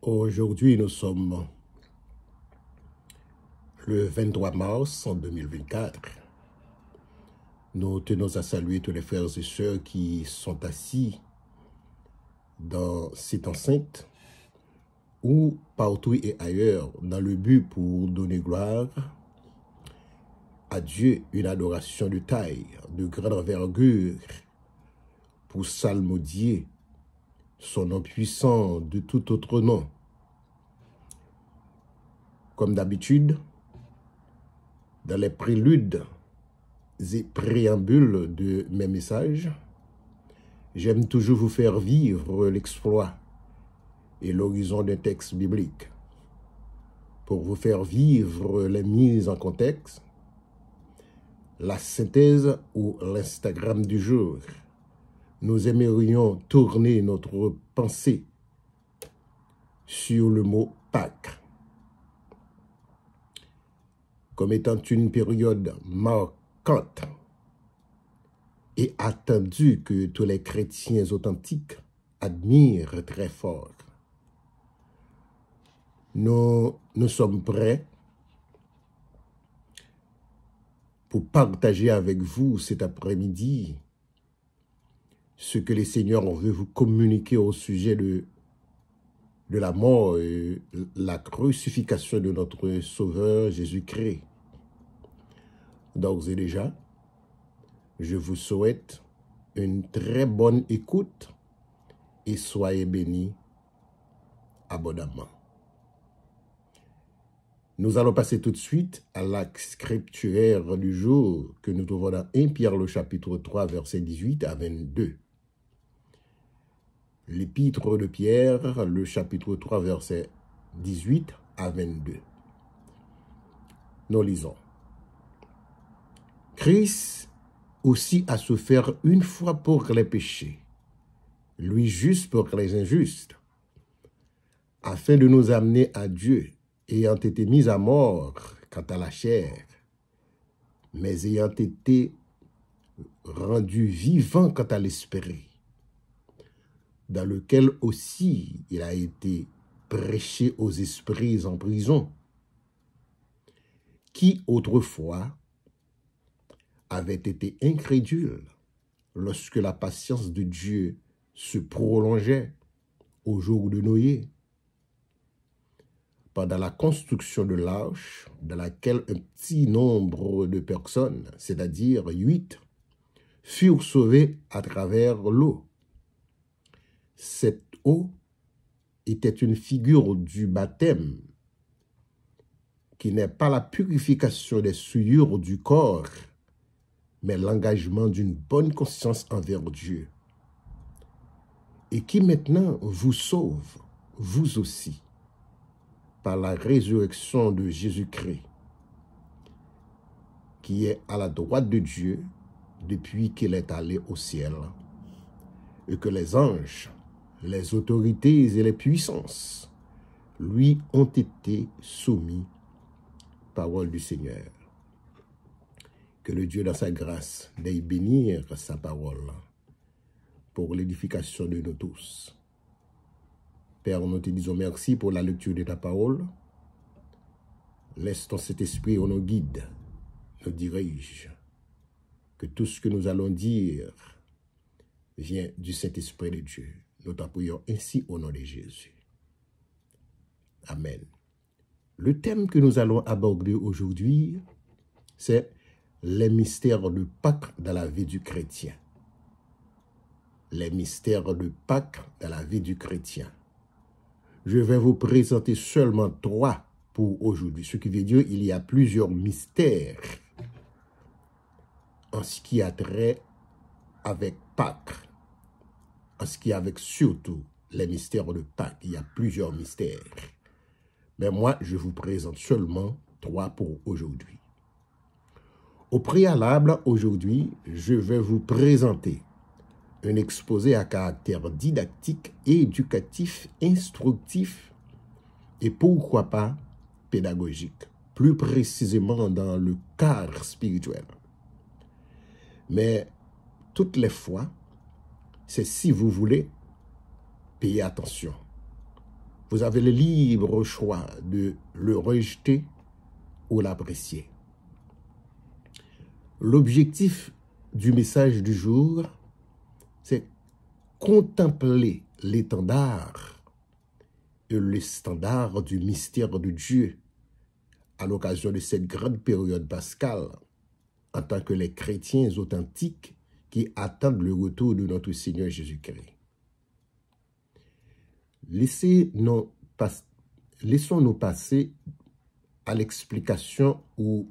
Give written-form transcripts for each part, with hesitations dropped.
Aujourd'hui, nous sommes le 23 mars en 2024. Nous tenons à saluer tous les frères et sœurs qui sont assis dans cette enceinte ou partout et ailleurs dans le but pour donner gloire à Dieu, une adoration de taille, de grande envergure, pour psalmodier son nom puissant de tout autre nom. Comme d'habitude, dans les préludes et préambules de mes messages, j'aime toujours vous faire vivre l'exploit et l'horizon d'un texte biblique pour vous faire vivre les mises en contexte, la synthèse ou l'Instagram du jour. Nous aimerions tourner notre pensée sur le mot Pâques, comme étant une période marquante et attendue que tous les chrétiens authentiques admirent très fort. Nous sommes prêts pour partager avec vous cet après-midi ce que le Seigneur veut vous communiquer au sujet de la mort et la crucifixion de notre Sauveur Jésus-Christ. D'ores et déjà, je vous souhaite une très bonne écoute et soyez bénis abondamment. Nous allons passer tout de suite à l'acte scripturaire du jour que nous trouvons dans 1 Pierre le chapitre 3, versets 18 à 22. L'épître de Pierre, le chapitre 3, versets 18 à 22. Nous lisons. Christ aussi a souffert une fois pour les péchés, lui juste pour les injustes, afin de nous amener à Dieu, ayant été mis à mort quant à la chair, mais ayant été rendu vivant quant à l'esprit, dans lequel aussi il a été prêché aux esprits en prison, qui autrefois avaient été incrédules lorsque la patience de Dieu se prolongeait au jour de Noé, pendant la construction de l'arche, dans laquelle un petit nombre de personnes, c'est-à-dire 8, furent sauvées à travers l'eau. Cette eau était une figure du baptême, qui n'est pas la purification des souillures du corps, mais l'engagement d'une bonne conscience envers Dieu, et qui maintenant vous sauve, vous aussi, par la résurrection de Jésus-Christ, qui est à la droite de Dieu depuis qu'il est allé au ciel, et que les anges, les autorités et les puissances lui ont été soumis. Parole du Seigneur. Que le Dieu dans sa grâce veuille bénir sa parole pour l'édification de nous tous. Père, nous te disons merci pour la lecture de ta parole. Laisse ton Saint-Esprit nous guide, nous dirige. Que tout ce que nous allons dire vient du Saint-Esprit de Dieu. Nous t'appuyons ainsi au nom de Jésus. Amen. Le thème que nous allons aborder aujourd'hui, c'est les mystères de Pâques dans la vie du chrétien. Les mystères de Pâques dans la vie du chrétien. Je vais vous présenter seulement 3 pour aujourd'hui. Ce qui veut dire qu'il y a plusieurs mystères en ce qui a trait avec Pâques. En ce qui a avec surtout les mystères de Pâques. Il y a plusieurs mystères. Mais moi, je vous présente seulement 3 pour aujourd'hui. Au préalable, aujourd'hui, je vais vous présenter un exposé à caractère didactique, éducatif, instructif et pourquoi pas pédagogique, plus précisément dans le cadre spirituel. Mais toutes les fois, c'est si vous voulez payer attention. Vous avez le libre choix de le rejeter ou l'apprécier. L'objectif du message du jour, c'est contempler l'étendard et le standard du mystère de Dieu à l'occasion de cette grande période pascale en tant que les chrétiens authentiques qui attendent le retour de notre Seigneur Jésus-Christ. Laissons-nous passer à l'explication ou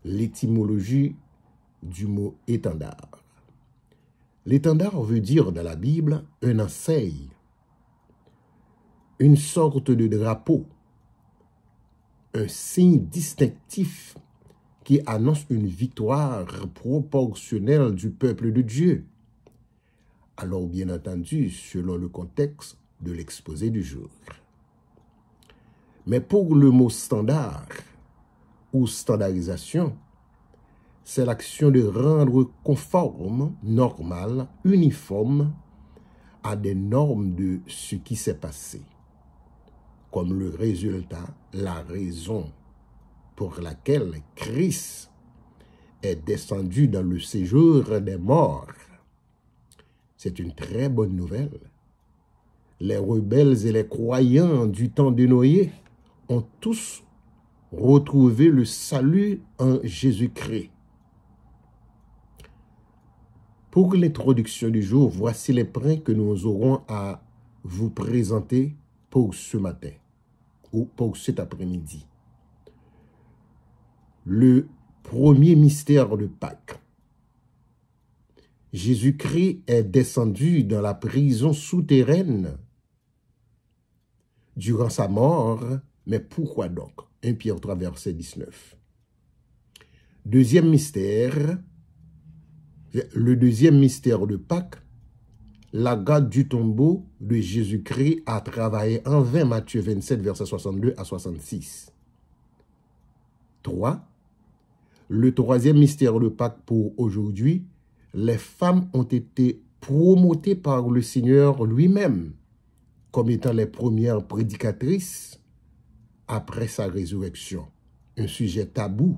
l'étymologie du mot étendard. L'étendard veut dire dans la Bible un enseigne, une sorte de drapeau, un signe distinctif qui annonce une victoire proportionnelle du peuple de Dieu. Alors, bien entendu, selon le contexte de l'exposé du jour. Mais pour le mot standard ou standardisation, c'est l'action de rendre conforme, normal, uniforme à des normes de ce qui s'est passé. Comme le résultat, la raison pour laquelle Christ est descendu dans le séjour des morts. C'est une très bonne nouvelle. Les rebelles et les croyants du temps de Noé ont tous retrouvé le salut en Jésus-Christ. Pour l'introduction du jour, voici les points que nous aurons à vous présenter pour ce matin ou pour cet après-midi. Le premier mystère de Pâques. Jésus-Christ est descendu dans la prison souterraine durant sa mort, mais pourquoi donc? 1 Pierre 3, verset 19. Deuxième mystère, le deuxième mystère de Pâques, la garde du tombeau de Jésus-Christ a travaillé en vain, Matthieu 27, verset 62 à 66. 3. Le troisième mystère de Pâques pour aujourd'hui, les femmes ont été promotées par le Seigneur lui-même comme étant les premières prédicatrices après sa résurrection. Un sujet tabou,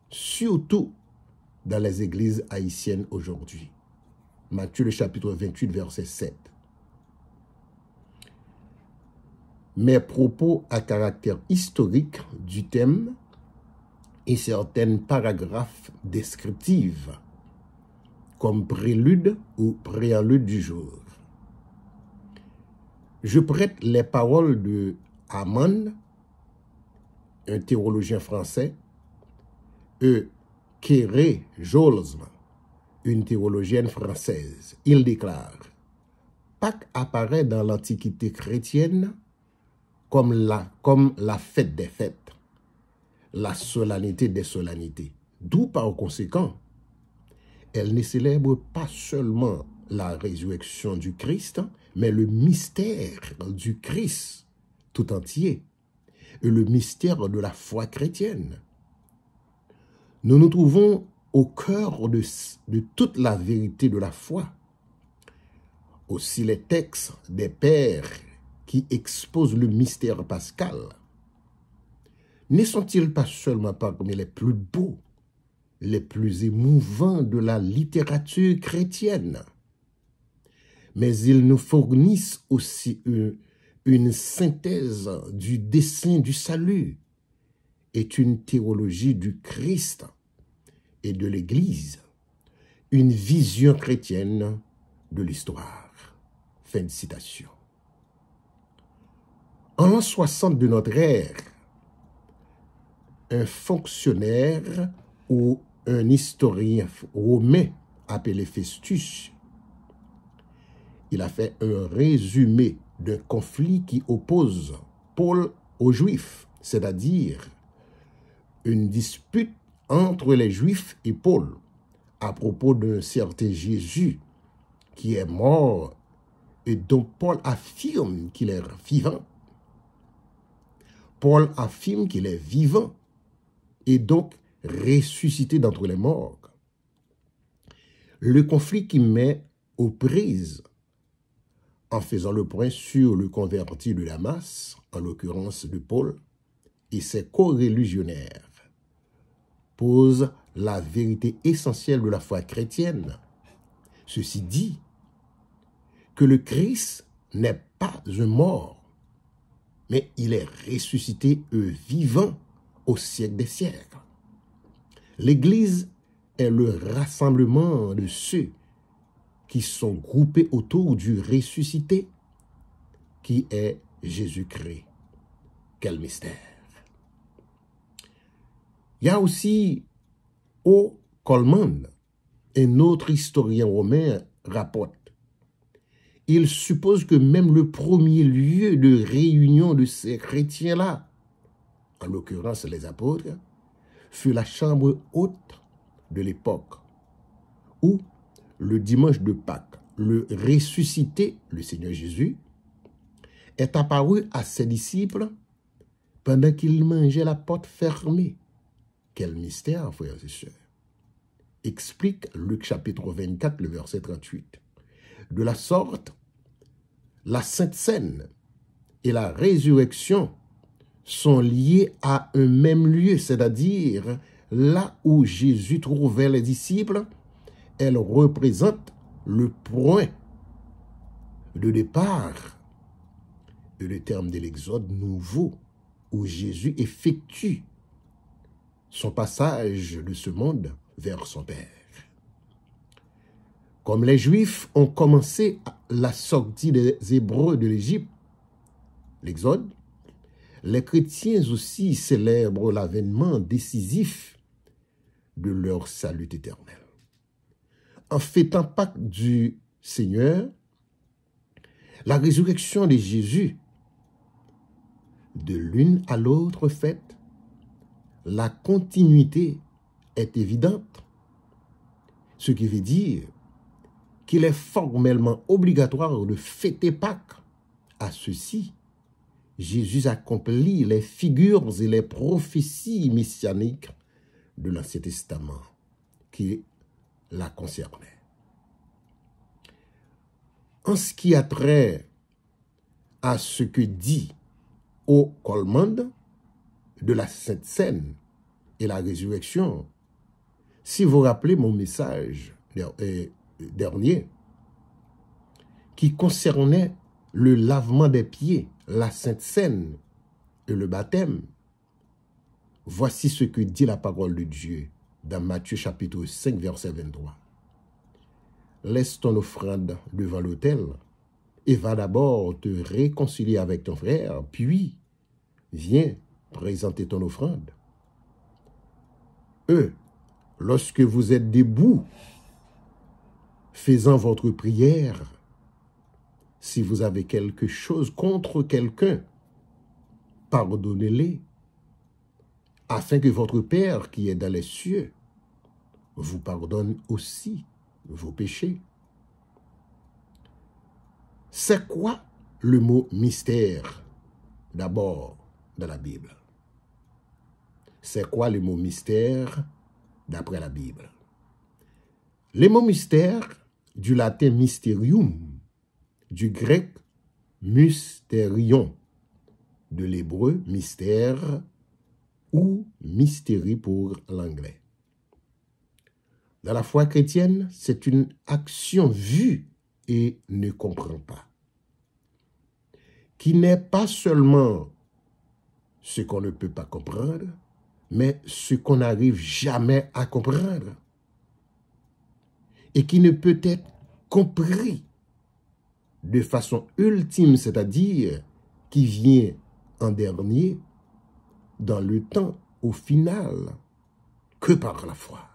surtout dans les églises haïtiennes aujourd'hui. Matthieu le chapitre 28, verset 7. Mes propos à caractère historique du thème et certains paragraphes descriptifs comme prélude ou prélude du jour. Je prête les paroles de Hamann, un théologien français, et Kéré Jolsma, une théologienne française. Il déclare: Pâques apparaît dans l'Antiquité chrétienne comme la fête des fêtes, la solennité des solennités. D'où par conséquent, elle ne célèbre pas seulement la résurrection du Christ, mais le mystère du Christ tout entier et le mystère de la foi chrétienne. Nous nous trouvons au cœur de toute la vérité de la foi. Aussi les textes des pères qui exposent le mystère pascal ne sont-ils pas seulement parmi les plus beaux, les plus émouvants de la littérature chrétienne, mais ils nous fournissent aussi une synthèse du dessein du salut et une théologie du Christ et de l'Église, une vision chrétienne de l'histoire. Fin de citation. En l'an 60 de notre ère, un fonctionnaire ou un historien romain appelé Festus, il a fait un résumé d'un conflit qui oppose Paul aux Juifs, c'est-à-dire une dispute entre les Juifs et Paul à propos d'un certain Jésus qui est mort et dont Paul affirme qu'il est vivant. Paul affirme qu'il est vivant et donc ressuscité d'entre les morts. Le conflit qui met aux prises en faisant le point sur le converti de Damas, en l'occurrence de Paul, et ses co-religionnaires, pose la vérité essentielle de la foi chrétienne. Ceci dit, que le Christ n'est pas un mort, mais il est ressuscité vivant au siècle des siècles. L'Église est le rassemblement de ceux qui sont groupés autour du ressuscité, qui est Jésus-Christ. Quel mystère! Il y a aussi, au Colman, un autre historien romain rapporte. Il suppose que même le premier lieu de réunion de ces chrétiens-là, en l'occurrence les apôtres, fut la chambre haute de l'époque, où le dimanche de Pâques, le ressuscité, le Seigneur Jésus, est apparu à ses disciples pendant qu'ils mangeaient la porte fermée. Quel mystère, frères et sœurs! Explique Luc chapitre 24, le verset 38. De la sorte, la Sainte Seine et la résurrection sont liées à un même lieu, c'est-à-dire là où Jésus trouvait les disciples. Elles représentent le point de départ et le terme de l'Exode nouveau, où Jésus effectue son passage de ce monde vers son Père. Comme les Juifs ont commencé la sortie des Hébreux de l'Égypte, l'Exode, les chrétiens aussi célèbrent l'avènement décisif de leur salut éternel. En fêtant Pâques du Seigneur, la résurrection de Jésus, de l'une à l'autre fête, la continuité est évidente, ce qui veut dire qu'il est formellement obligatoire de fêter Pâques. À ceci, Jésus accomplit les figures et les prophéties messianiques de l'Ancien Testament qui la concernaient. En ce qui a trait à ce que dit au Colman de la Sainte Seine et la résurrection, si vous rappelez mon message dernier, qui concernait le lavement des pieds, la Sainte Seine et le baptême, voici ce que dit la parole de Dieu dans Matthieu chapitre 5, verset 23. Laisse ton offrande devant l'autel et va d'abord te réconcilier avec ton frère, puis viens présenter ton offrande. Lorsque vous êtes debout, faisant votre prière, si vous avez quelque chose contre quelqu'un, pardonnez-les, afin que votre Père qui est dans les cieux vous pardonne aussi vos péchés. C'est quoi le mot mystère d'abord dans la Bible? C'est quoi le mot mystère d'après la Bible? Le mot mystère, du latin mysterium, du grec mysterion, de l'hébreu mystère ou mystérie pour l'anglais. Dans la foi chrétienne, c'est une action vue et ne comprend pas, qui n'est pas seulement ce qu'on ne peut pas comprendre, mais ce qu'on n'arrive jamais à comprendre, et qui ne peut être compris de façon ultime, c'est-à-dire qui vient en dernier, dans le temps, au final, que par la foi.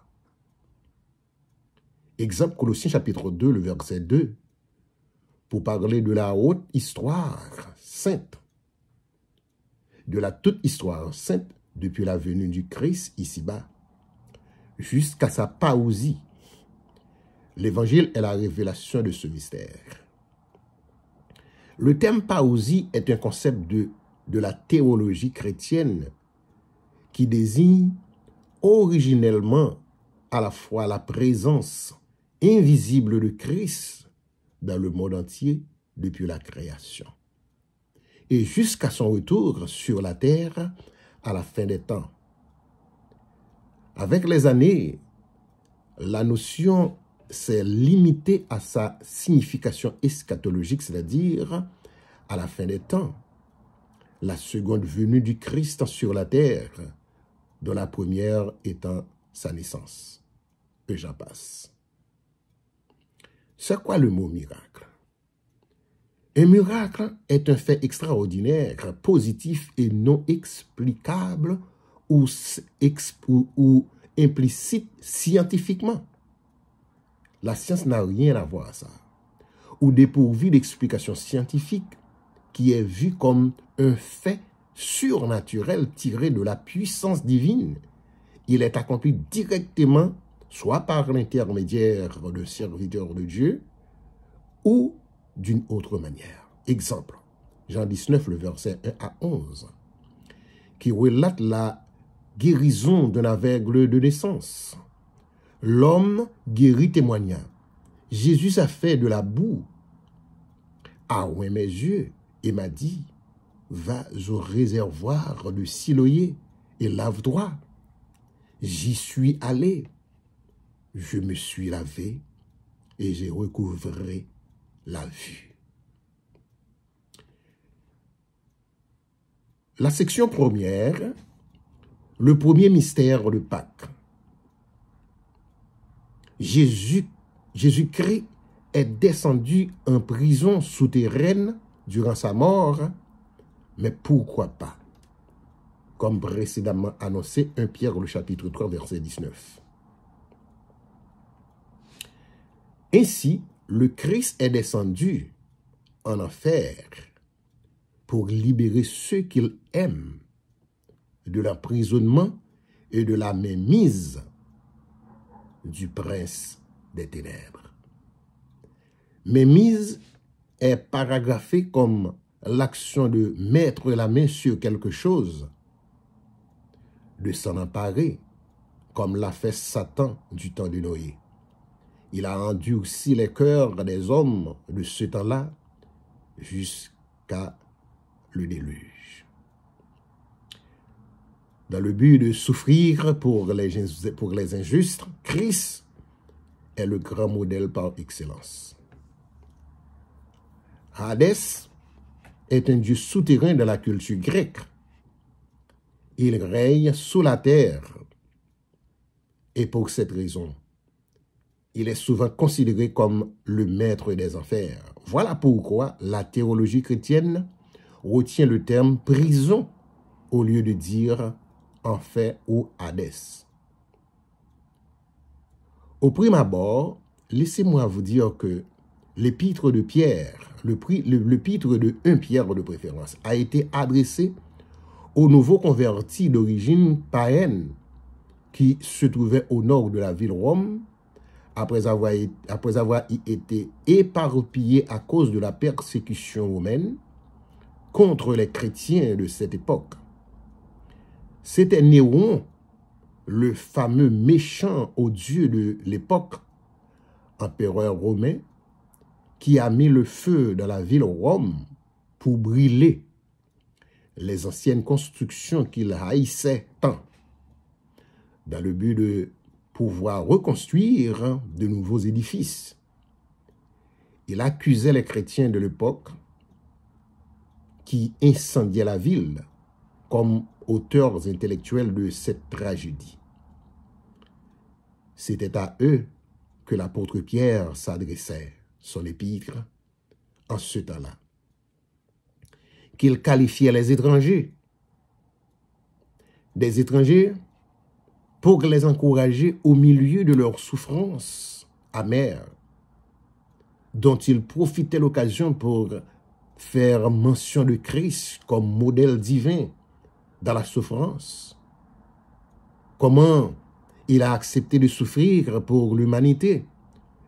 Exemple, Colossiens chapitre 2, le verset 2, pour parler de la haute histoire sainte, de la toute histoire sainte, depuis la venue du Christ ici-bas, jusqu'à sa parousie. L'évangile est la révélation de ce mystère. Le terme parousie est un concept de la théologie chrétienne qui désigne originellement à la fois la présence invisible de Christ dans le monde entier depuis la création, et jusqu'à son retour sur la terre à la fin des temps. Avec les années, la notion s'est limitée à sa signification eschatologique, c'est-à-dire à la fin des temps, la seconde venue du Christ sur la terre, dont la première étant sa naissance. Et j'en passe. C'est quoi le mot miracle? Un miracle est un fait extraordinaire, positif et non explicable ou implicite scientifiquement. La science n'a rien à voir à ça. Ou dépourvu d'explication scientifique qui est vu comme un fait surnaturel tiré de la puissance divine. Il est accompli directement, soit par l'intermédiaire de serviteurs de Dieu, ou d'une autre manière. Exemple, Jean 19, le verset 1 à 11, qui relate la guérison d'un aveugle de naissance. L'homme guéri témoigna. Jésus a fait de la boue, a oint mes yeux et m'a dit, va au réservoir de Siloé et lave-toi. J'y suis allé, je me suis lavé et j'ai recouvré la vue. La section première, le premier mystère de Pâques. Jésus-Christ est descendu en prison souterraine durant sa mort, mais pourquoi pas? Comme précédemment annoncé, 1 Pierre, le chapitre 3, verset 19. Ainsi, le Christ est descendu en enfer pour libérer ceux qu'il aime de l'emprisonnement et de la mainmise du prince des ténèbres. Mainmise est paragraphée comme l'action de mettre la main sur quelque chose, de s'en emparer, comme l'a fait Satan du temps de Noé. Il a endurci les cœurs des hommes de ce temps-là jusqu'à le déluge. Dans le but de souffrir pour les injustes, Christ est le grand modèle par excellence. Hadès est un dieu souterrain de la culture grecque. Il règne sous la terre. Et pour cette raison, il est souvent considéré comme le maître des enfers. Voilà pourquoi la théologie chrétienne retient le terme prison au lieu de dire enfer ou Hadès. Au prime abord, laissez-moi vous dire que l'épître de Pierre, l'épître de 1 Pierre de préférence, a été adressé aux nouveaux convertis d'origine païenne qui se trouvaient au nord de la ville Rome, après avoir y été éparpillés à cause de la persécution romaine contre les chrétiens de cette époque. C'était Néron, le fameux méchant odieux de l'époque, empereur romain, qui a mis le feu dans la ville Rome pour brûler les anciennes constructions qu'il haïssait tant, dans le but de pouvoir reconstruire de nouveaux édifices. Il accusait les chrétiens de l'époque qui incendiaient la ville comme auteurs intellectuels de cette tragédie. C'était à eux que l'apôtre Pierre s'adressait, son épître, en ce temps-là, qu'il qualifiait les étrangers, des étrangers pour les encourager au milieu de leurs souffrances amères, dont ils profitaient l'occasion pour faire mention de Christ comme modèle divin dans la souffrance. Comment il a accepté de souffrir pour l'humanité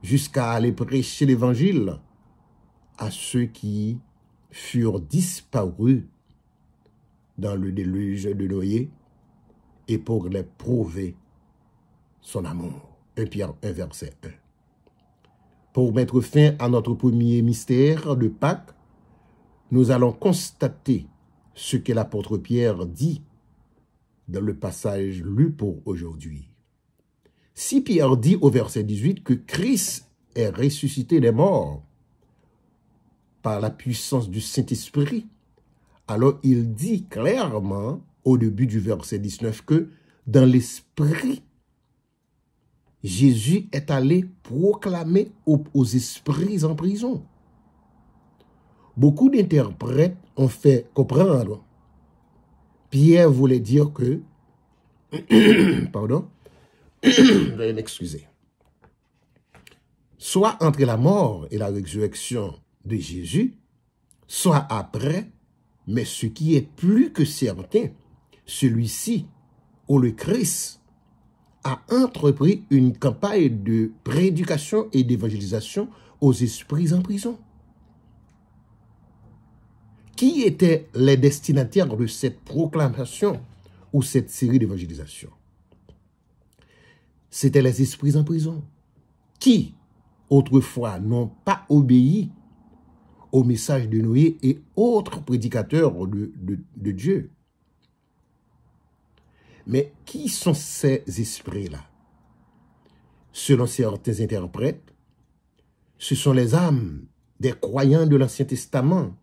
jusqu'à aller prêcher l'évangile à ceux qui furent disparus dans le déluge de Noé et pour les prouver son amour. 1 Pierre 1, verset 1. Pour mettre fin à notre premier mystère de Pâques, nous allons constater ce que l'apôtre Pierre dit dans le passage lu pour aujourd'hui. Si Pierre dit au verset 18 que Christ est ressuscité des morts par la puissance du Saint-Esprit, alors il dit clairement au début du verset 19 que dans l'esprit, Jésus est allé proclamer aux esprits en prison. Beaucoup d'interprètes ont fait comprendre. Pierre voulait dire que, pardon, veuillez m'excuser, soit entre la mort et la résurrection de Jésus, soit après, mais ce qui est plus que certain, celui-ci, ou le Christ, a entrepris une campagne de prédication et d'évangélisation aux esprits en prison. Qui étaient les destinataires de cette proclamation ou cette série d'évangélisation? C'étaient les esprits en prison qui, autrefois, n'ont pas obéi au message de Noé et autres prédicateurs de Dieu. Mais qui sont ces esprits-là? Selon certains interprètes, ce sont les âmes des croyants de l'Ancien Testament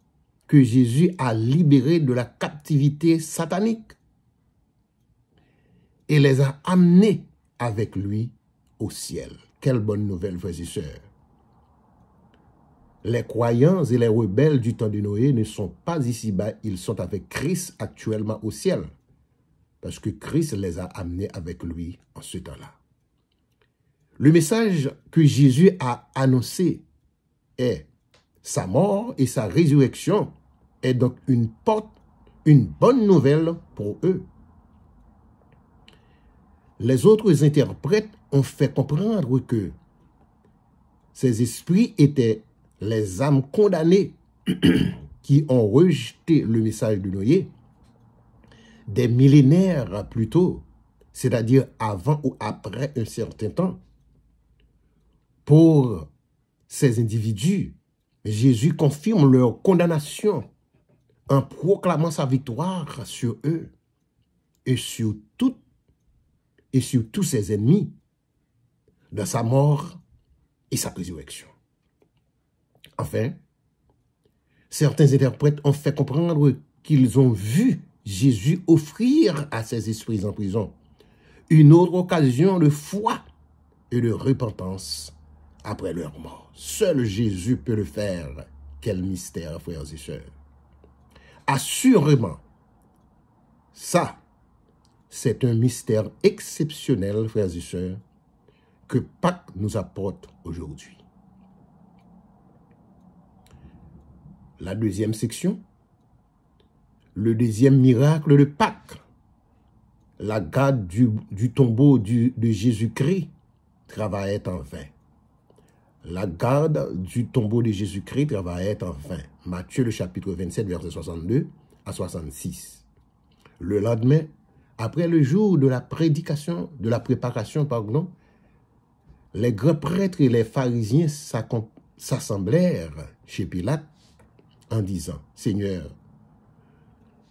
que Jésus a libérés de la captivité satanique et les a amenés avec lui au ciel. Quelle bonne nouvelle, frères et sœurs. Les croyants et les rebelles du temps de Noé ne sont pas ici-bas, ils sont avec Christ actuellement au ciel. Parce que Christ les a amenés avec lui en ce temps-là. Le message que Jésus a annoncé est sa mort et sa résurrection est donc une bonne nouvelle pour eux. Les autres interprètes ont fait comprendre que ces esprits étaient les âmes condamnées qui ont rejeté le message de Noé des millénaires plus tôt, c'est-à-dire avant ou après un certain temps. Pour ces individus, Jésus confirme leur condamnation en proclamant sa victoire sur eux et sur tous ses ennemis dans sa mort et sa résurrection. Enfin, certains interprètes ont fait comprendre qu'ils ont vu Jésus offrir à ces esprits en prison une autre occasion de foi et de repentance après leur mort. Seul Jésus peut le faire. Quel mystère, frères et sœurs. Assurément, ça, c'est un mystère exceptionnel, frères et sœurs, que Pâques nous apporte aujourd'hui. La deuxième section, le deuxième miracle de Pâques, la garde du tombeau de Jésus-Christ travaillait en vain. La garde du tombeau de Jésus-Christ travaillait en vain. Matthieu, le chapitre 27, verset 62 à 66. Le lendemain, après le jour de la préparation, les grands prêtres et les pharisiens s'assemblèrent chez Pilate en disant, « Seigneur,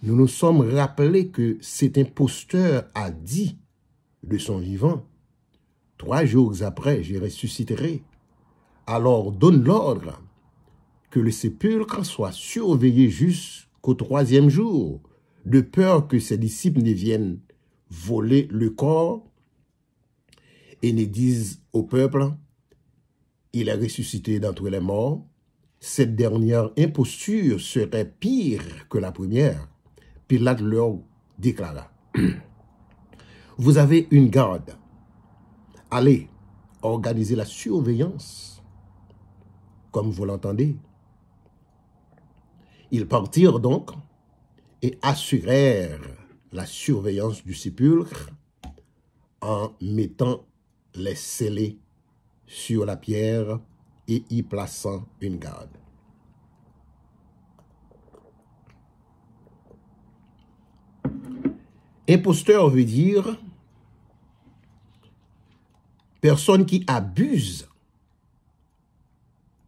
nous nous sommes rappelés que cet imposteur a dit de son vivant, 3 jours après, je ressusciterai. Alors donne l'ordre que le sépulcre soit surveillé jusqu'au 3e jour, de peur que ses disciples ne viennent voler le corps et ne disent au peuple, il est ressuscité d'entre les morts. Cette dernière imposture serait pire que la première. Pilate leur déclara, vous avez une garde. Allez, organisez la surveillance, comme vous l'entendez. Ils partirent donc et assurèrent la surveillance du sépulcre en mettant les scellés sur la pierre et y plaçant une garde. Imposteur veut dire personne qui abuse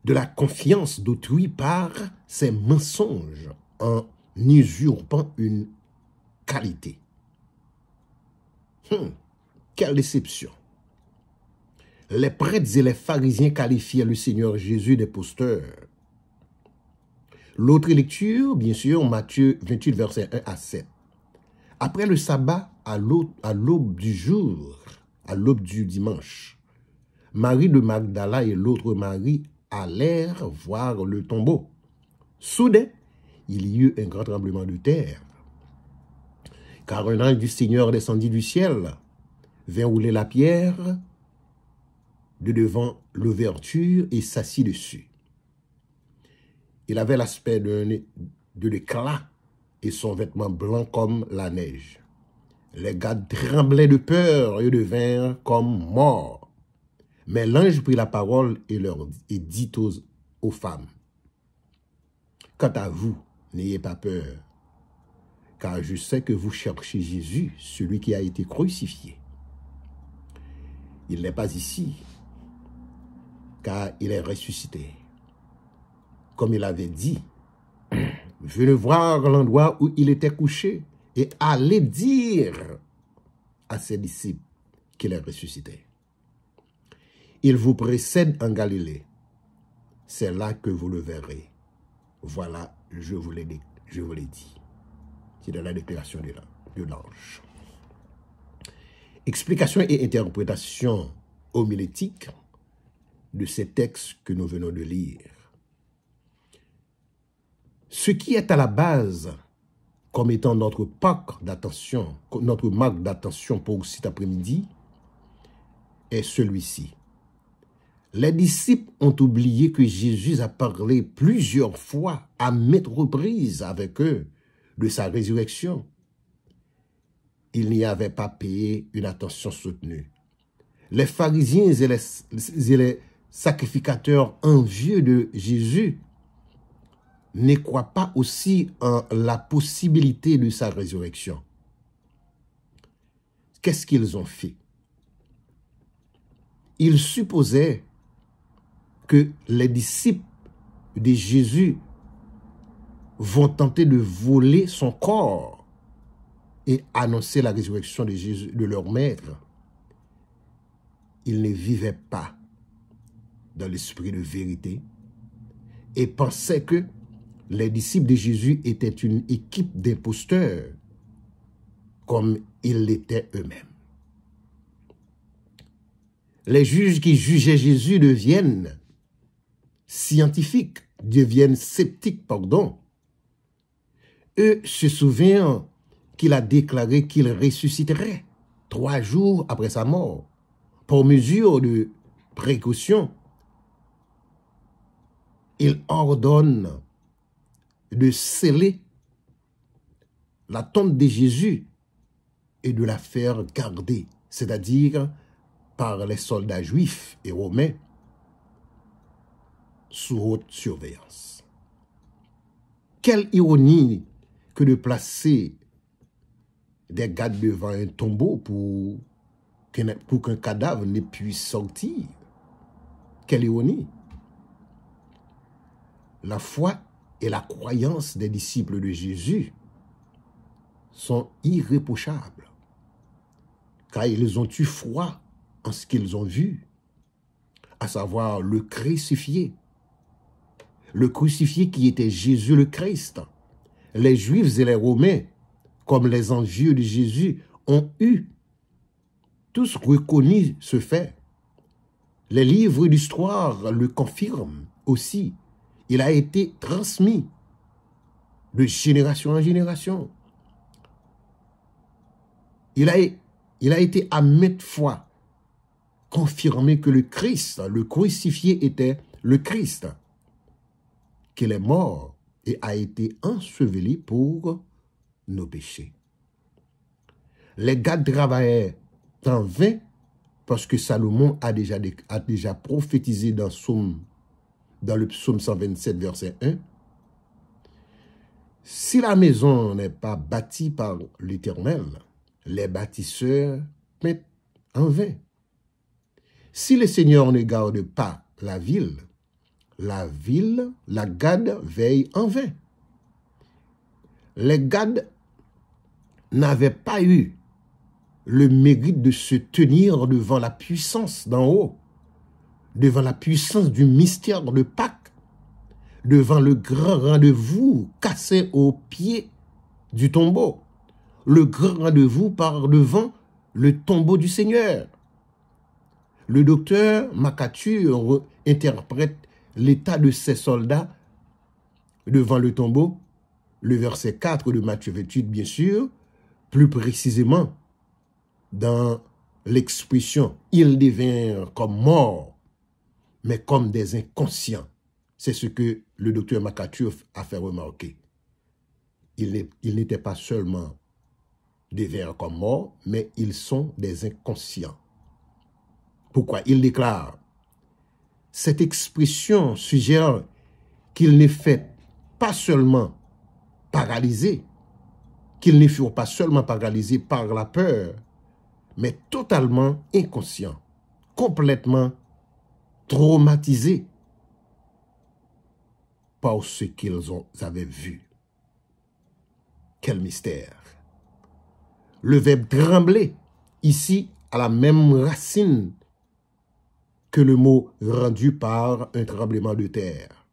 de la confiance d'autrui par ses mensonges en usurpant une qualité. Quelle déception! Les prêtres et les pharisiens qualifiaient le Seigneur Jésus d'imposteur. L'autre lecture, bien sûr, Matthieu 28, verset 1 à 7. Après le sabbat, à l'aube du jour, à l'aube du dimanche, Marie de Magdala et l'autre Marie allèrent voir le tombeau. Soudain, il y eut un grand tremblement de terre, car un ange du Seigneur descendit du ciel, vint rouler la pierre de devant l'ouverture et s'assit dessus. Il avait l'aspect de l'éclat et son vêtement blanc comme la neige. Les gardes tremblaient de peur et devinrent comme morts. Mais l'ange prit la parole et dit aux femmes, « Quant à vous, n'ayez pas peur, car je sais que vous cherchez Jésus, celui qui a été crucifié. Il n'est pas ici, car il est ressuscité. Comme il avait dit, venez voir l'endroit où il était couché et allez dire à ses disciples qu'il est ressuscité. Il vous précède en Galilée. C'est là que vous le verrez. Voilà, je vous l'ai dit. C'est dans la déclaration de l'ange. Explication et interprétation homilétique de ces textes que nous venons de lire. Ce qui est à la base comme étant notre marque d'attention pour cet après-midi est celui-ci. Les disciples ont oublié que Jésus a parlé plusieurs fois à maintes reprises avec eux de sa résurrection. Ils n'y avaient pas payé une attention soutenue. Les pharisiens et les sacrificateurs envieux de Jésus ne croient pas aussi en la possibilité de sa résurrection. Qu'est-ce qu'ils ont fait? Ils supposaient que les disciples de Jésus vont tenter de voler son corps et annoncer la résurrection de Jésus, de leur maître. Ils ne vivaient pas dans l'esprit de vérité et pensaient que les disciples de Jésus étaient une équipe d'imposteurs, comme ils l'étaient eux-mêmes. Les juges qui jugeaient Jésus deviennent scientifiques, deviennent sceptiques, pardon. Eux se souviennent qu'il a déclaré qu'il ressusciterait 3 jours après sa mort. Pour mesure de précaution, il ordonne de sceller la tombe de Jésus et de la faire garder, c'est-à-dire par les soldats juifs et romains sous haute surveillance. Quelle ironie que de placer des gardes devant un tombeau pour qu'un cadavre ne puisse sortir. Quelle ironie! La foi et la croyance des disciples de Jésus sont irréprochables, car ils ont eu foi en ce qu'ils ont vu, à savoir le crucifié qui était Jésus le Christ. Les Juifs et les Romains, comme les envieux de Jésus, ont tous reconnu ce fait. Les livres d'histoire le confirment aussi. Il a été transmis de génération en génération. Il a été à maintes fois confirmé que le Christ, le crucifié, était le Christ, qu'il est mort et a été enseveli pour nos péchés. Les gardes travaillaient en vain parce que Salomon a déjà prophétisé dans le psaume 127, verset 1. Si la maison n'est pas bâtie par l'Éternel, les bâtisseurs mettent en vain. Si le Seigneur ne garde pas la ville, la ville, la garde veille en vain. Les gardes n'avaient pas eu le mérite de se tenir devant la puissance d'en haut, devant la puissance du mystère de Pâques, devant le grand rendez-vous cassé au pied du tombeau, le grand rendez-vous par devant le tombeau du Seigneur. Le docteur McArthur interprète l'état de ces soldats devant le tombeau, le verset 4 de Matthieu 28, bien sûr, plus précisément dans l'expression « ils devinrent comme morts », mais comme des inconscients. C'est ce que le docteur McArthur a fait remarquer. Ils n'étaient pas seulement devinrent comme morts, mais ils sont des inconscients. Pourquoi? Il déclare, cette expression suggère qu'ils ne furent pas seulement paralysés, qu'ils ne furent pas seulement paralysés par la peur, mais totalement inconscients, complètement traumatisés par ce qu'ils avaient vu. Quel mystère! Le verbe trembler, ici, a la même racine que le mot rendu par un tremblement de terre,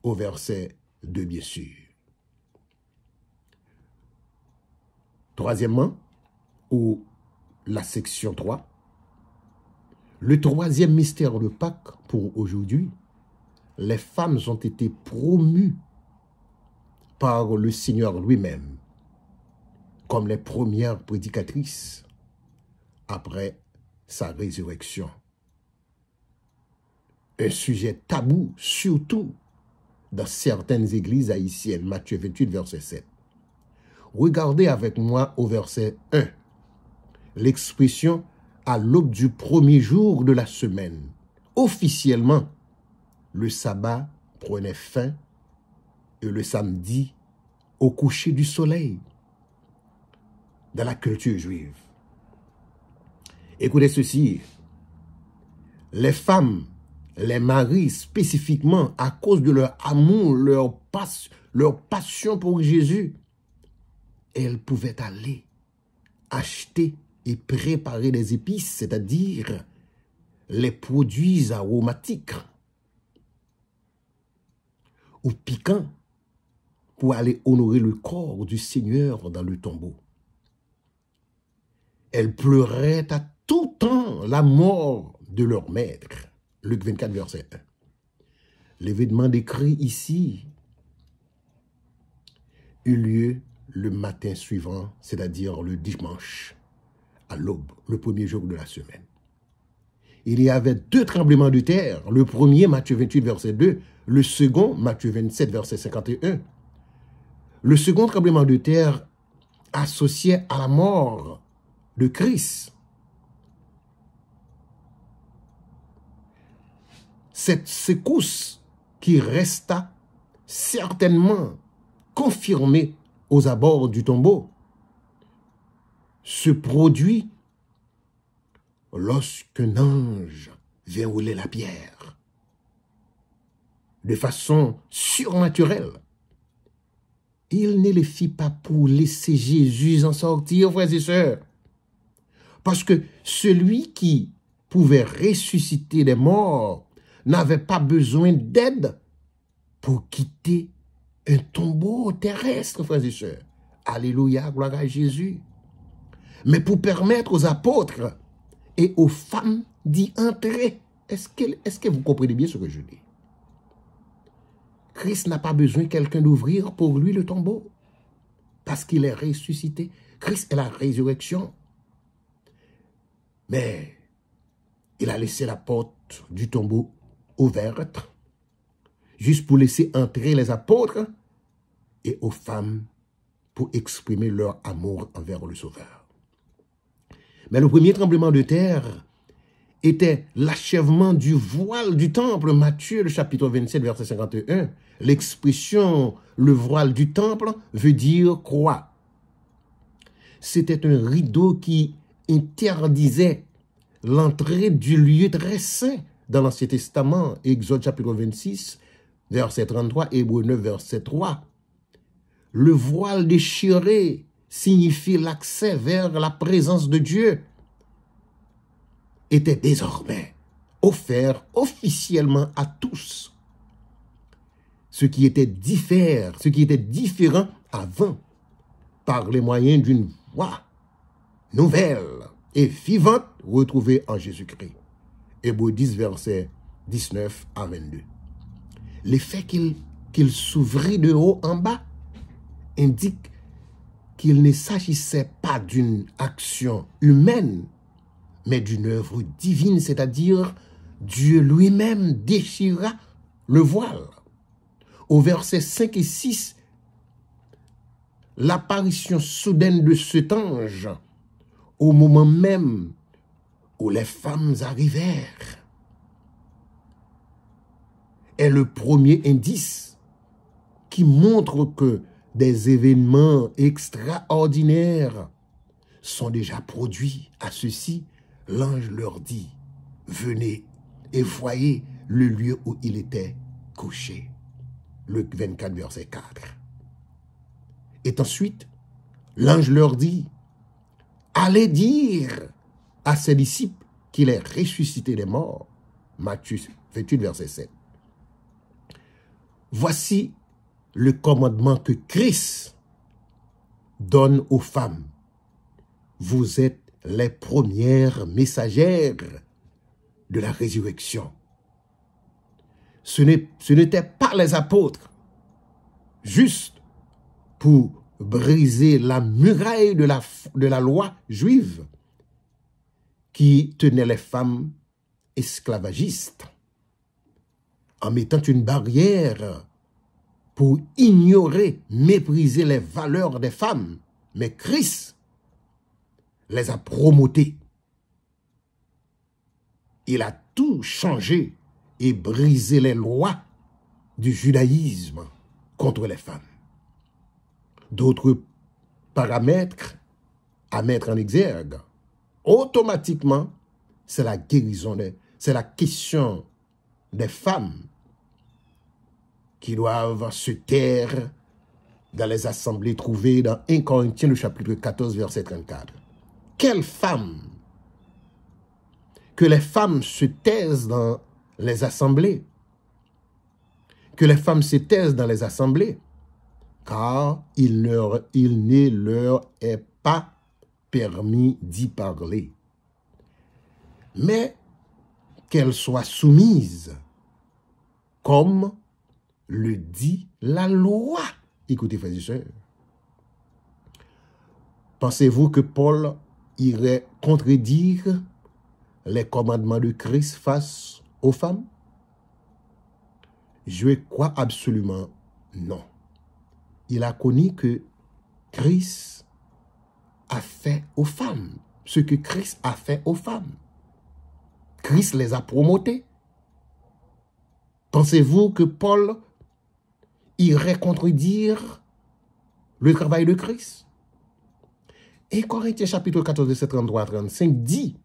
au verset 2, bien sûr. Troisièmement, ou la section 3, le troisième mystère de Pâques pour aujourd'hui, les femmes ont été promues par le Seigneur lui-même comme les premières prédicatrices après sa résurrection. Un sujet tabou, surtout dans certaines églises haïtiennes. Matthieu 28, verset 7. Regardez avec moi au verset 1. L'expression « à l'aube du premier jour de la semaine ». Officiellement, le sabbat prenait fin et le samedi au coucher du soleil dans la culture juive. Écoutez ceci. Les femmes, les maris spécifiquement, à cause de leur amour, leur passion pour Jésus, elles pouvaient aller acheter et préparer des épices, c'est-à-dire les produits aromatiques ou piquants pour aller honorer le corps du Seigneur dans le tombeau. Elles pleuraient à tout temps la mort de leur maître. Luc 24, verset 1. L'événement décrit ici eut lieu le matin suivant, c'est-à-dire le dimanche, à l'aube, le premier jour de la semaine. Il y avait deux tremblements de terre. Le premier, Matthieu 28, verset 2. Le second, Matthieu 27, verset 51. Le second tremblement de terre associé à la mort de Christ. Cette secousse qui resta certainement confirmée aux abords du tombeau se produit lorsqu'un ange vient rouler la pierre de façon surnaturelle. Il ne le fit pas pour laisser Jésus en sortir, frères et sœurs. Parce que celui qui pouvait ressusciter les morts n'avait pas besoin d'aide pour quitter un tombeau terrestre, frères et sœurs. Alléluia, gloire à Jésus. Mais pour permettre aux apôtres et aux femmes d'y entrer. Est-ce que vous comprenez bien ce que je dis? Christ n'a pas besoin de quelqu'un d'ouvrir pour lui le tombeau. Parce qu'il est ressuscité. Christ est la résurrection. Mais il a laissé la porte du tombeau ouverte, juste pour laisser entrer les apôtres et aux femmes pour exprimer leur amour envers le Sauveur. Mais le premier tremblement de terre était l'achèvement du voile du temple. Matthieu, le chapitre 27, verset 51. L'expression « le voile du temple » veut dire quoi? C'était un rideau qui interdisait l'entrée du lieu très saint dans l'Ancien Testament, Exode chapitre 26, verset 33, Hébreux 9, verset 3. Le voile déchiré signifie l'accès vers la présence de Dieu, était désormais offert officiellement à tous. Ce qui était différent avant, par les moyens d'une voix nouvelle et vivante retrouvée en Jésus-Christ. Hébreux 10, versets 19 à 22. L'effet qu'il s'ouvrit de haut en bas indique qu'il ne s'agissait pas d'une action humaine, mais d'une œuvre divine, c'est-à-dire Dieu lui-même déchira le voile. Au verset 5 et 6, l'apparition soudaine de cet ange, au moment même où les femmes arrivèrent, est le premier indice qui montre que des événements extraordinaires sont déjà produits. À ceux-ci, l'ange leur dit, « Venez et voyez le lieu où il était couché. » Luc 24, verset 4. Et ensuite, l'ange leur dit, « Allez dire à ses disciples qu'il est ressuscité des morts. » Matthieu 28, verset 7. Voici le commandement que Christ donne aux femmes. Vous êtes les premières messagères de la résurrection. Ce n'étaient pas les apôtres, juste pour briser la muraille de la loi juive qui tenait les femmes esclavagistes, en mettant une barrière pour ignorer, mépriser les valeurs des femmes. Mais Christ les a promotées. Il a tout changé et brisé les lois du judaïsme contre les femmes. D'autres paramètres à mettre en exergue. Automatiquement, c'est la guérison, c'est la question des femmes qui doivent se taire dans les assemblées trouvées dans 1 Corinthiens, le chapitre 14, verset 34. Quelle femme? Que les femmes se taisent dans les assemblées. Que les femmes se taisent dans les assemblées, car il ne leur est pas permis d'y parler. Mais qu'elles soient soumises, comme le dit la loi. Écoutez, frères et sœurs. Pensez-vous que Paul irait contredire les commandements de Christ face aux femmes? Je crois absolument non. Il a connu que Christ a fait aux femmes ce que Christ a fait aux femmes. Christ les a promotées. Pensez-vous que Paul irait contredire le travail de Christ? Et Corinthiens chapitre 14, verset 33 à 35 dit,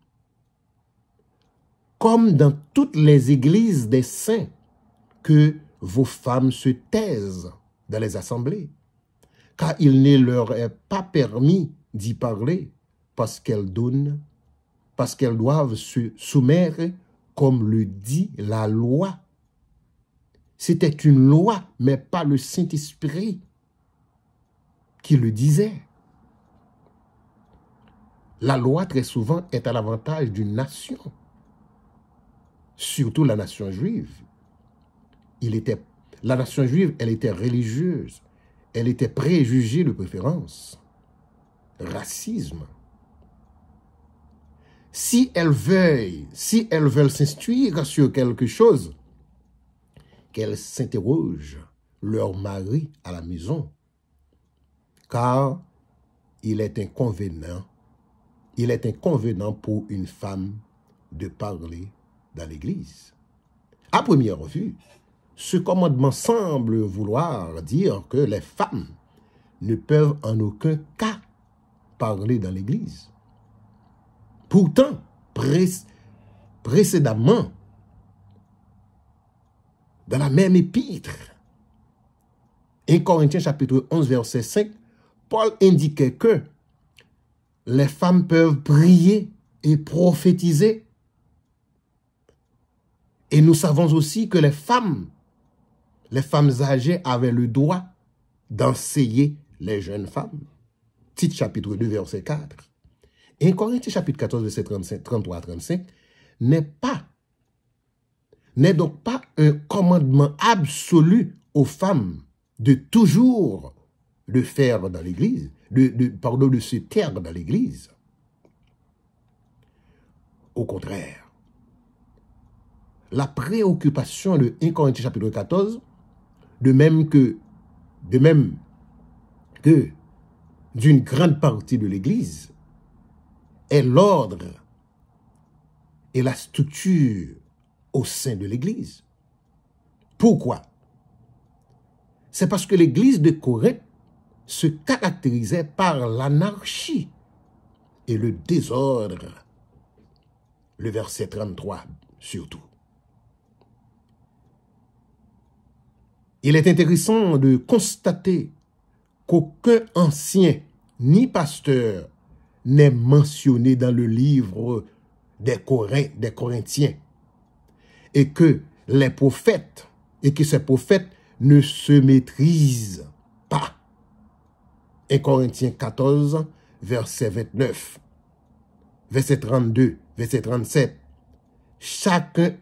comme dans toutes les églises des saints, que vos femmes se taisent dans les assemblées, car il ne leur est pas permis d'y parler, parce qu'elles doivent se soumettre, comme le dit la loi. C'était une loi, mais pas le Saint-Esprit qui le disait. La loi, très souvent, est à l'avantage d'une nation, surtout la nation juive. La nation juive, elle était religieuse, elle était préjugée de préférence, racisme. Si elles veulent s'instruire sur quelque chose, qu'elles s'interrogent leur mari à la maison, car il est inconvénient pour une femme de parler dans l'église. À première vue, ce commandement semble vouloir dire que les femmes ne peuvent en aucun cas parler dans l'église. Pourtant, précédemment, dans la même épître, 1 Corinthiens chapitre 11, verset 5, Paul indiquait que les femmes peuvent prier et prophétiser. Et nous savons aussi que les femmes âgées avaient le droit d'enseigner les jeunes femmes. Tite chapitre 2, verset 4. 1 Corinthiens chapitre 14, verset 33-35 n'est donc pas un commandement absolu aux femmes de toujours le faire dans l'Église, de se taire dans l'Église. Au contraire, la préoccupation de 1 Corinthiens chapitre 14, de même que d'une grande partie de l'Église, est l'ordre et la structure au sein de l'Église. Pourquoi? C'est parce que l'Église de Corinthe se caractérisait par l'anarchie et le désordre. Le verset 33 surtout. Il est intéressant de constater qu'aucun ancien ni pasteur n'est mentionné dans le livre des Corinthiens et que ces prophètes ne se maîtrisent pas. 1 Corinthiens 14, verset 29, verset 32, verset 37. Chacun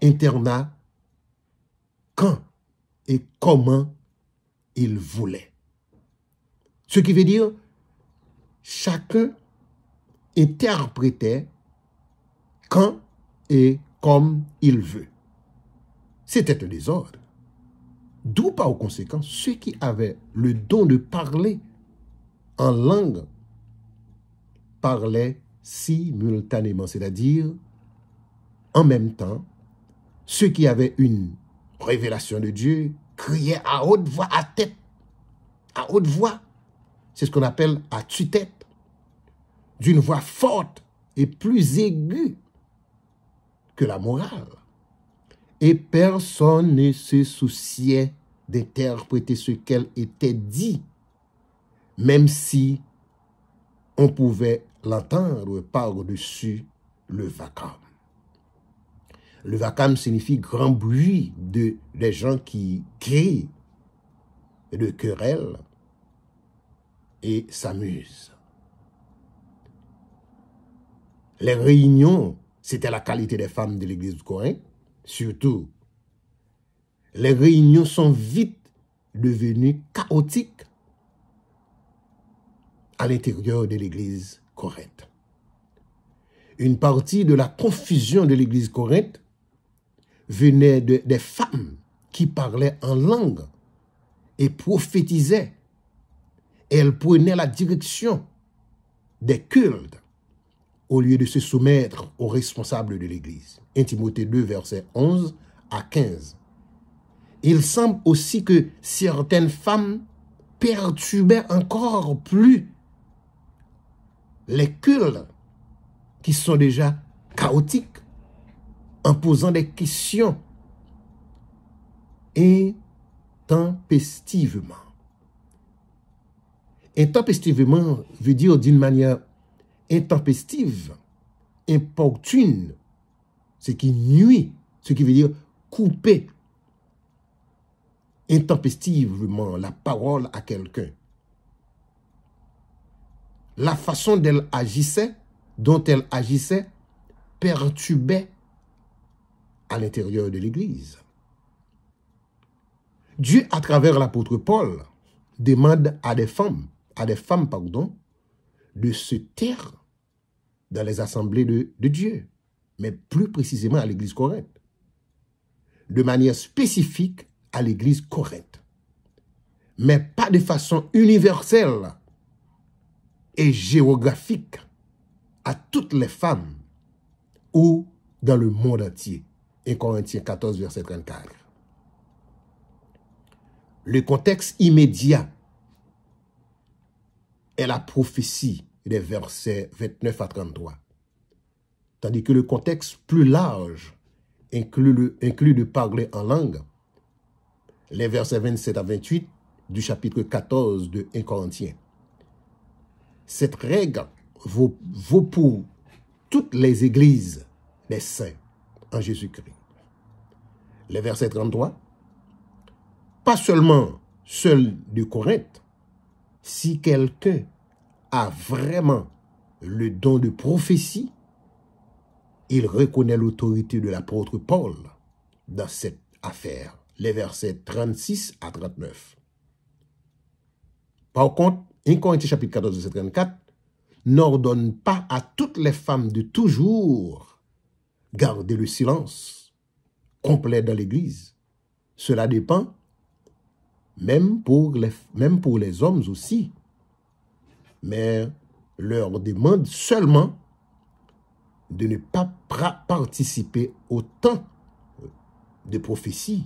interna quand et comment il voulait. Ce qui veut dire, chacun interprétait quand et comme il veut. C'était un désordre. D'où par conséquent, ceux qui avaient le don de parler en langue parlaient simultanément, c'est-à-dire en même temps, ceux qui avaient une révélation de Dieu criaient à haute voix, à haute voix. C'est ce qu'on appelle à tue-tête, d'une voix forte et plus aiguë que la morale. Et personne ne se souciait d'interpréter ce qu'elle était dit, même si on pouvait l'entendre par-dessus le vacarme. Le vacarme signifie grand bruit des gens qui crient, de querelles et s'amusent. Les réunions, c'était la qualité des femmes de l'église de Corinthe. Surtout, les réunions sont vite devenues chaotiques à l'intérieur de l'église Corinthe. Une partie de la confusion de l'église Corinthe venait des femmes qui parlaient en langue et prophétisaient. Elles prenaient la direction des cultes au lieu de se soumettre aux responsables de l'Église. 1 Timothée 2, versets 11 à 15. Il semble aussi que certaines femmes perturbaient encore plus les cultes qui sont déjà chaotiques en posant des questions intempestivement. Intempestivement veut dire d'une manière intempestive, importune, ce qui nuit, ce qui veut dire couper intempestivement la parole à quelqu'un. La façon dont elle agissait, perturbait à l'intérieur de l'Église. Dieu, à travers l'apôtre Paul, demande à des femmes, de se taire dans les assemblées de Dieu, mais plus précisément à l'église Corinthe, de manière spécifique à l'église Corinthe, mais pas de façon universelle et géographique à toutes les femmes ou dans le monde entier. 1 Corinthiens 14, verset 34. Le contexte immédiat est la prophétie des versets 29 à 33. Tandis que le contexte plus large inclut de parler en langue, les versets 27 à 28 du chapitre 14 de 1 Corinthiens. Cette règle vaut pour toutes les églises des saints en Jésus-Christ. Les versets 33, pas seulement ceux de Corinthe, si quelqu'un a vraiment le don de prophétie, il reconnaît l'autorité de l'apôtre Paul dans cette affaire. Les versets 36 à 39. Par contre, 1 Corinthiens chapitre 14, verset 34, n'ordonne pas à toutes les femmes de toujours garder le silence complet dans l'Église. Cela dépend, même pour les hommes aussi. Mais leur demande seulement de ne pas participer au temps de prophétie,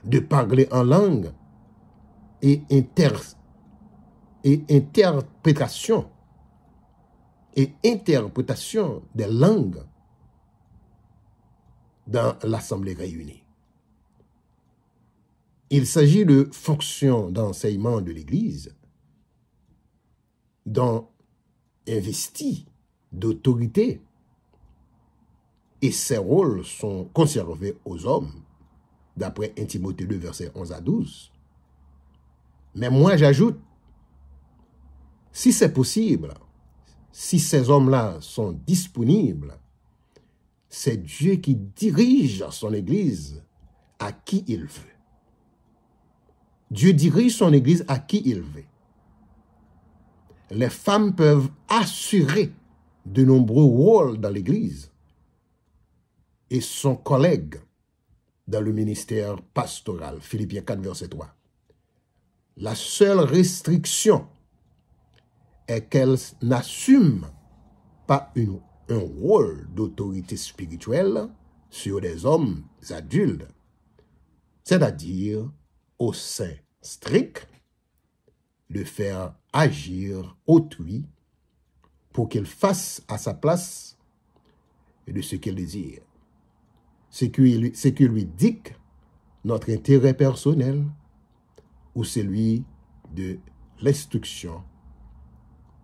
de parler en langue et interprétation des langues dans l'Assemblée réunie. Il s'agit de fonctions d'enseignement de l'Église dont investies d'autorité et ces rôles sont conservés aux hommes, d'après 1 Timothée 2, versets 11 à 12. Mais moi, j'ajoute, si c'est possible, si ces hommes-là sont disponibles, c'est Dieu qui dirige son Église à qui il veut. Dieu dirige son Église à qui il veut. Les femmes peuvent assurer de nombreux rôles dans l'Église et sont collègues dans le ministère pastoral. Philippiens 4, verset 3. La seule restriction est qu'elles n'assument pas un rôle d'autorité spirituelle sur des hommes adultes, c'est-à-dire au sein strict de faire agir autrui pour qu'il fasse à sa place de ce qu'il désire. Ce qui lui dicte notre intérêt personnel ou celui de l'instruction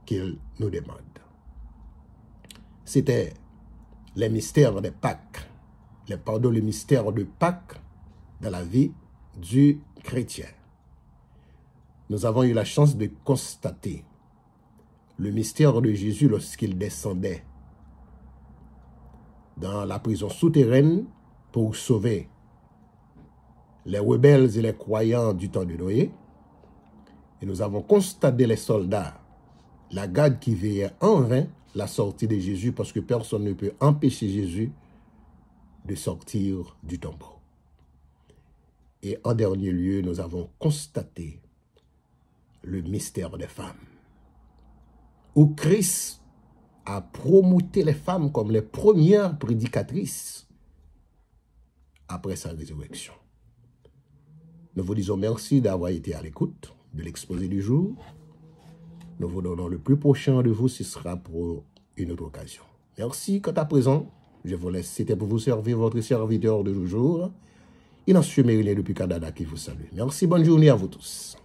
qu'il nous demande. C'était les mystères de Pâques, le mystère de Pâques dans la vie du chrétien. Nous avons eu la chance de constater le mystère de Jésus lorsqu'il descendait dans la prison souterraine pour sauver les rebelles et les croyants du temps de Noé. Et nous avons constaté les soldats, la garde qui veillait en vain la sortie de Jésus parce que personne ne peut empêcher Jésus de sortir du tombeau. Et en dernier lieu, nous avons constaté le mystère des femmes, où Christ a promoté les femmes comme les premières prédicatrices après sa résurrection. Nous vous disons merci d'avoir été à l'écoute de l'exposé du jour. Nous vous donnons le plus prochain de vous, ce sera pour une autre occasion. Merci. Quant à présent, je vous laisse. C'était pour vous servir votre serviteur de toujours. Inacio Mérinet depuis Canada qui vous salue. Merci, bonne journée à vous tous.